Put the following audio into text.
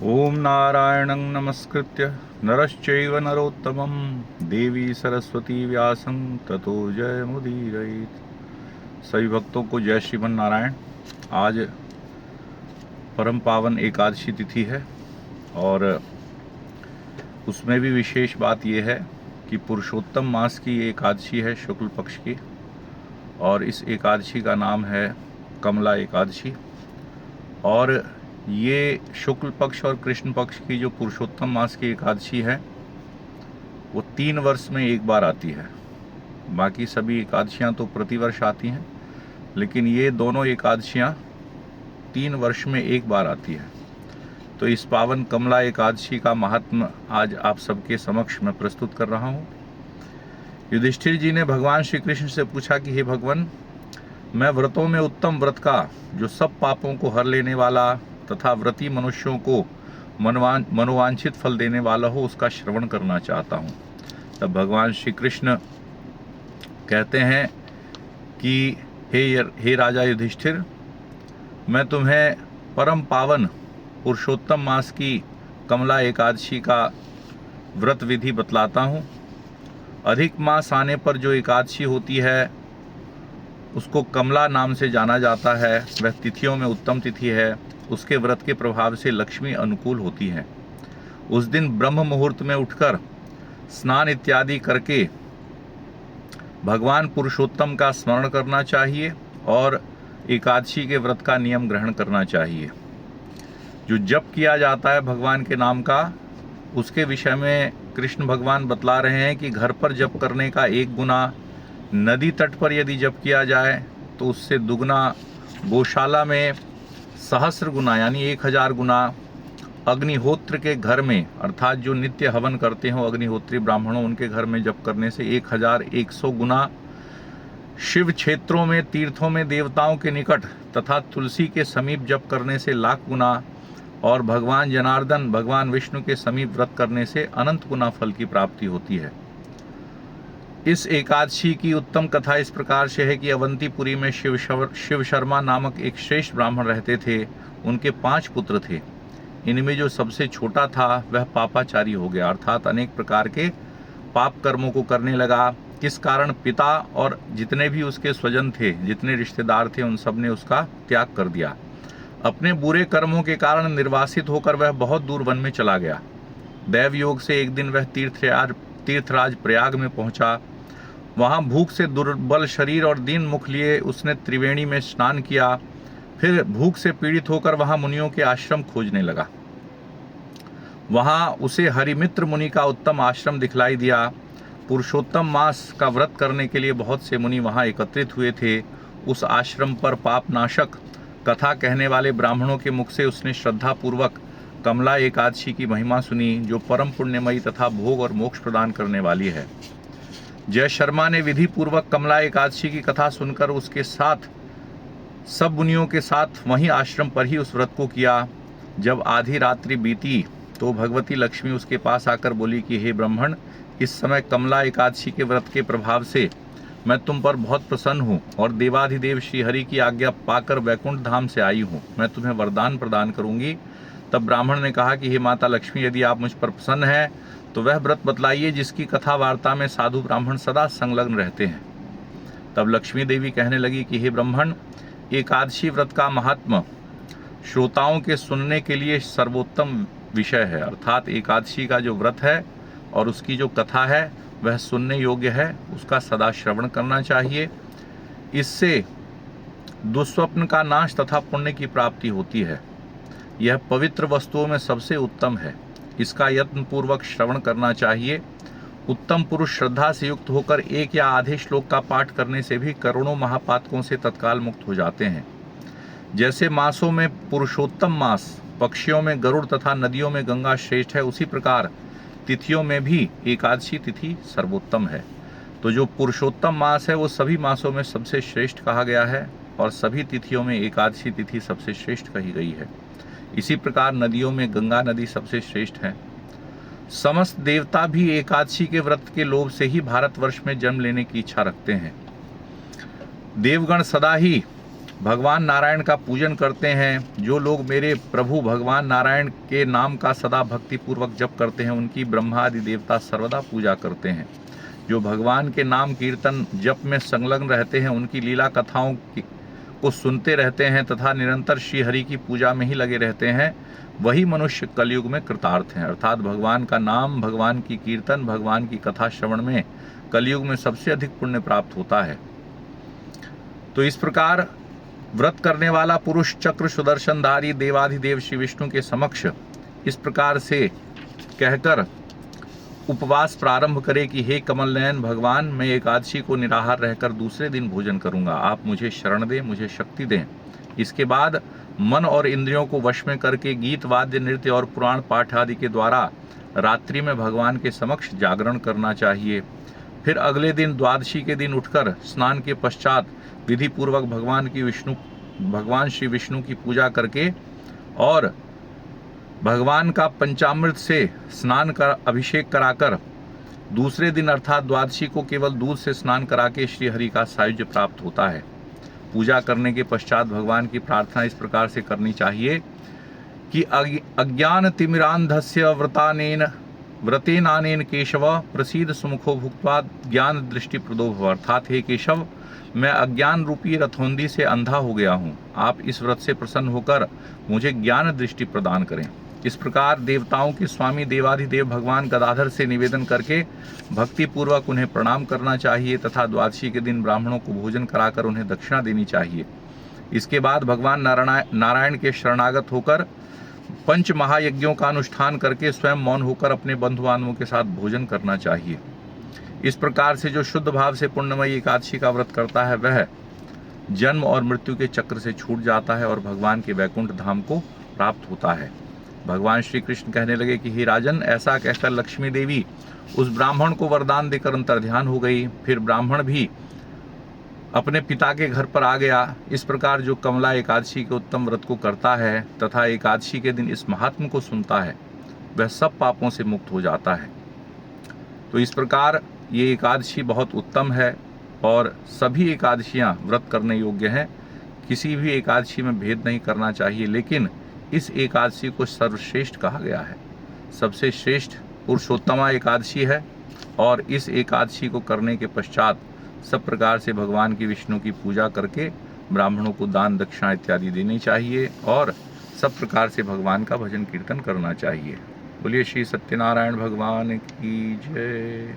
ओम नारायणं नमस्कृत्य नरश्चैव नरोत्तमं देवी सरस्वती व्यासं ततो जयमुदीरयेत्। सभी भक्तों को जय श्रीमन नारायण। आज परम पावन एकादशी तिथि है और उसमें भी विशेष बात यह है कि पुरुषोत्तम मास की ये एकादशी है, शुक्ल पक्ष की, और इस एकादशी का नाम है कमला एकादशी। और ये शुक्ल पक्ष और कृष्ण पक्ष की जो पुरुषोत्तम मास की एकादशी है वो 3 वर्ष में एक बार आती है। बाकी सभी एकादशियां तो प्रतिवर्ष आती हैं, लेकिन ये दोनों एकादशियां 3 वर्ष में एक बार आती है। तो इस पावन कमला एकादशी का महात्म्य आज आप सबके समक्ष मैं प्रस्तुत कर रहा हूँ। युधिष्ठिर जी ने भगवान श्री कृष्ण से पूछा कि हे भगवान, मैं व्रतों में उत्तम व्रत का जो सब पापों को हर लेने वाला तथा व्रती मनुष्यों को मनोवांछित फल देने वाला हो उसका श्रवण करना चाहता हूँ। तब भगवान श्री कृष्ण कहते हैं कि हे राजा युधिष्ठिर, मैं तुम्हें परम पावन पुरुषोत्तम मास की कमला एकादशी का व्रत विधि बतलाता हूँ। अधिक मास आने पर जो एकादशी होती है उसको कमला नाम से जाना जाता है। वह तिथियों में उत्तम तिथि है। उसके व्रत के प्रभाव से लक्ष्मी अनुकूल होती है। उस दिन ब्रह्म मुहूर्त में उठकर स्नान इत्यादि करके भगवान पुरुषोत्तम का स्मरण करना चाहिए और एकादशी के व्रत का नियम ग्रहण करना चाहिए। जो जप किया जाता है भगवान के नाम का, उसके विषय में कृष्ण भगवान बतला रहे हैं कि घर पर जप करने का 1 गुना, नदी तट पर यदि जप किया जाए तो उससे दुगना, गौशाला में सहस्र गुना यानी 1000 गुना, अग्निहोत्र के घर में अर्थात जो नित्य हवन करते हो अग्निहोत्री ब्राह्मणों, उनके घर में जप करने से 1100 गुना, शिव क्षेत्रों में तीर्थों में देवताओं के निकट तथा तुलसी के समीप जप करने से 1,00,000 गुना, और भगवान जनार्दन भगवान विष्णु के समीप व्रत करने से अनंत गुना फल की प्राप्ति होती है। इस एकादशी की उत्तम कथा इस प्रकार से है कि अवंतीपुरी में शिव शर्मा नामक एक श्रेष्ठ ब्राह्मण रहते थे। उनके 5 पुत्र थे। इनमें जो सबसे छोटा था वह पापाचारी हो गया, अर्थात अनेक प्रकार के पाप कर्मों को करने लगा। किस कारण पिता और जितने भी उसके स्वजन थे, जितने रिश्तेदार थे, उन सब ने उसका त्याग कर दिया। अपने बुरे कर्मों के कारण निर्वासित होकर वह बहुत दूर वन में चला गया। दैव योग से एक दिन वह तीर्थराज प्रयाग में पहुंचा। वहां भूख से दुर्बल शरीर और दीन मुख लिए उसने त्रिवेणी में स्नान किया। फिर भूख से पीड़ित होकर वहां मुनियों के आश्रम खोजने लगा। वहां उसे हरिमित्र मुनि का उत्तम आश्रम दिखलाई दिया। पुरुषोत्तम मास का व्रत करने के लिए बहुत से मुनि वहां एकत्रित हुए थे। उस आश्रम पर पापनाशक कथा कहने वाले ब्राह्मणों के मुख से उसने श्रद्धापूर्वक कमला एकादशी की महिमा सुनी, जो परम पुण्यमयी तथा भोग और मोक्ष प्रदान करने वाली है। जय शर्मा ने विधि पूर्वक कमला एकादशी की कथा सुनकर उसके साथ सब मुनियों के साथ वहीं आश्रम पर ही उस व्रत को किया। जब आधी रात्रि बीती तो भगवती लक्ष्मी उसके पास आकर बोली कि हे ब्राह्मण, इस समय कमला एकादशी के व्रत के प्रभाव से मैं तुम पर बहुत प्रसन्न हूँ और देवाधिदेव श्री हरि की आज्ञा पाकर वैकुंठ धाम से आई हूँ। मैं तुम्हें वरदान प्रदान करूंगी। तब ब्राह्मण ने कहा कि हे माता लक्ष्मी, यदि आप मुझ पर प्रसन्न हैं तो वह व्रत बतलाइए जिसकी कथा वार्ता में साधु ब्राह्मण सदा संलग्न रहते हैं। तब लक्ष्मी देवी कहने लगी कि हे ब्राह्मण, एकादशी व्रत का महात्मा श्रोताओं के सुनने के लिए सर्वोत्तम विषय है, अर्थात एकादशी का जो व्रत है और उसकी जो कथा है वह सुनने योग्य है। उसका सदा श्रवण करना चाहिए। इससे दुस्वप्न का नाश तथा पुण्य की प्राप्ति होती है। यह पवित्र वस्तुओं में सबसे उत्तम है। इसका यत्नपूर्वक श्रवण करना चाहिए। उत्तम पुरुष श्रद्धा से युक्त होकर 1 या आधे श्लोक का पाठ करने से भी करोड़ों महापातकों से तत्काल मुक्त हो जाते हैं। जैसे मासों में पुरुषोत्तम मास, पक्षियों में गरुड़ तथा नदियों में गंगा श्रेष्ठ है, उसी प्रकार तिथियों में भी एकादशी तिथि सर्वोत्तम है। तो जो पुरुषोत्तम मास है वो सभी मासों में सबसे श्रेष्ठ कहा गया है और सभी तिथियों में एकादशी तिथि सबसे श्रेष्ठ कही गई है। इसी प्रकार नदियों में गंगा नदी सबसे श्रेष्ठ है। समस्त देवता भी एकादशी के व्रत के लोभ से ही भारतवर्ष में जन्म लेने की इच्छा रखते हैं। देवगण सदा ही भगवान नारायण का पूजन करते हैं। जो लोग मेरे प्रभु भगवान नारायण के नाम का सदा भक्तिपूर्वक जप करते हैं, उनकी ब्रह्मादि देवता सर्वदा पूजा करते हैं। जो भगवान के नाम कीर्तन जप में संलग्न रहते हैं, उनकी लीला कथाओं को सुनते रहते हैं तथा निरंतर श्री हरि की पूजा में ही लगे रहते हैं, वही मनुष्य कलयुग में कृतार्थ हैं। अर्थात भगवान का नाम, भगवान की कीर्तन, भगवान की कथा श्रवण में कलयुग में सबसे अधिक पुण्य प्राप्त होता है। तो इस प्रकार व्रत करने वाला पुरुष चक्र सुदर्शनधारी देवाधिदेव श्री विष्णु के समक्ष इस प्रकार से कहकर उपवास प्रारंभ करे कि हे कमल नयन भगवान, मैं एकादशी को निराहार रहकर दूसरे दिन भोजन करूंगा। आप मुझे शरण दें, मुझे शक्ति दें। इसके बाद मन और इंद्रियों को वश में करके गीत, वाद्य, नृत्य और पुराण पाठ आदि के द्वारा रात्रि में भगवान के समक्ष जागरण करना चाहिए। फिर अगले दिन द्वादशी के दिन उठकर स्नान के पश्चात विधि पूर्वक भगवान श्री विष्णु की पूजा करके और भगवान का पंचामृत से स्नान कर अभिषेक कराकर दूसरे दिन अर्थात द्वादशी को केवल दूध से स्नान करा के श्री हरि का सायुज्य प्राप्त होता है। पूजा करने के पश्चात भगवान की प्रार्थना इस प्रकार से करनी चाहिए कि अज्ञान तिमिरांधस्य व्रतेनानेन केशव प्रसीद सुमुखो भुक्त्वा ज्ञान दृष्टि प्रदो भव। अर्थात हे केशव, मैं अज्ञान रूपी रथोंदी से अंधा हो गया हूँ। आप इस व्रत से प्रसन्न होकर मुझे ज्ञान दृष्टि प्रदान करें। इस प्रकार देवताओं के स्वामी देवाधिदेव भगवान गदाधर से निवेदन करके भक्ति पूर्वक उन्हें प्रणाम करना चाहिए तथा द्वादशी के दिन ब्राह्मणों को भोजन कराकर उन्हें दक्षिणा देनी चाहिए। इसके बाद भगवान नारायण के शरणागत होकर पंच महायज्ञों का अनुष्ठान करके स्वयं मौन होकर अपने बंधु बांधवों के साथ भोजन करना चाहिए। इस प्रकार से जो शुद्ध भाव से पुण्यमयी एकादशी का व्रत करता है, वह जन्म और मृत्यु के चक्र से छूट जाता है और भगवान के वैकुंठ धाम को प्राप्त होता है। भगवान श्री कृष्ण कहने लगे कि हे राजन, ऐसा कहकर लक्ष्मी देवी उस ब्राह्मण को वरदान देकर अंतर्ध्यान हो गई। फिर ब्राह्मण भी अपने पिता के घर पर आ गया। इस प्रकार जो कमला एकादशी के उत्तम व्रत को करता है तथा एकादशी के दिन इस महात्म को सुनता है, वह सब पापों से मुक्त हो जाता है। तो इस प्रकार ये एकादशी बहुत उत्तम है और सभी एकादशियां व्रत करने योग्य हैं। किसी भी एकादशी में भेद नहीं करना चाहिए, लेकिन इस एकादशी को सर्वश्रेष्ठ कहा गया है। सबसे श्रेष्ठ पुरुषोत्तमा एकादशी है और इस एकादशी को करने के पश्चात सब प्रकार से भगवान की विष्णु की पूजा करके ब्राह्मणों को दान दक्षिणा इत्यादि देनी चाहिए और सब प्रकार से भगवान का भजन कीर्तन करना चाहिए। बोलिए श्री सत्यनारायण भगवान की जय।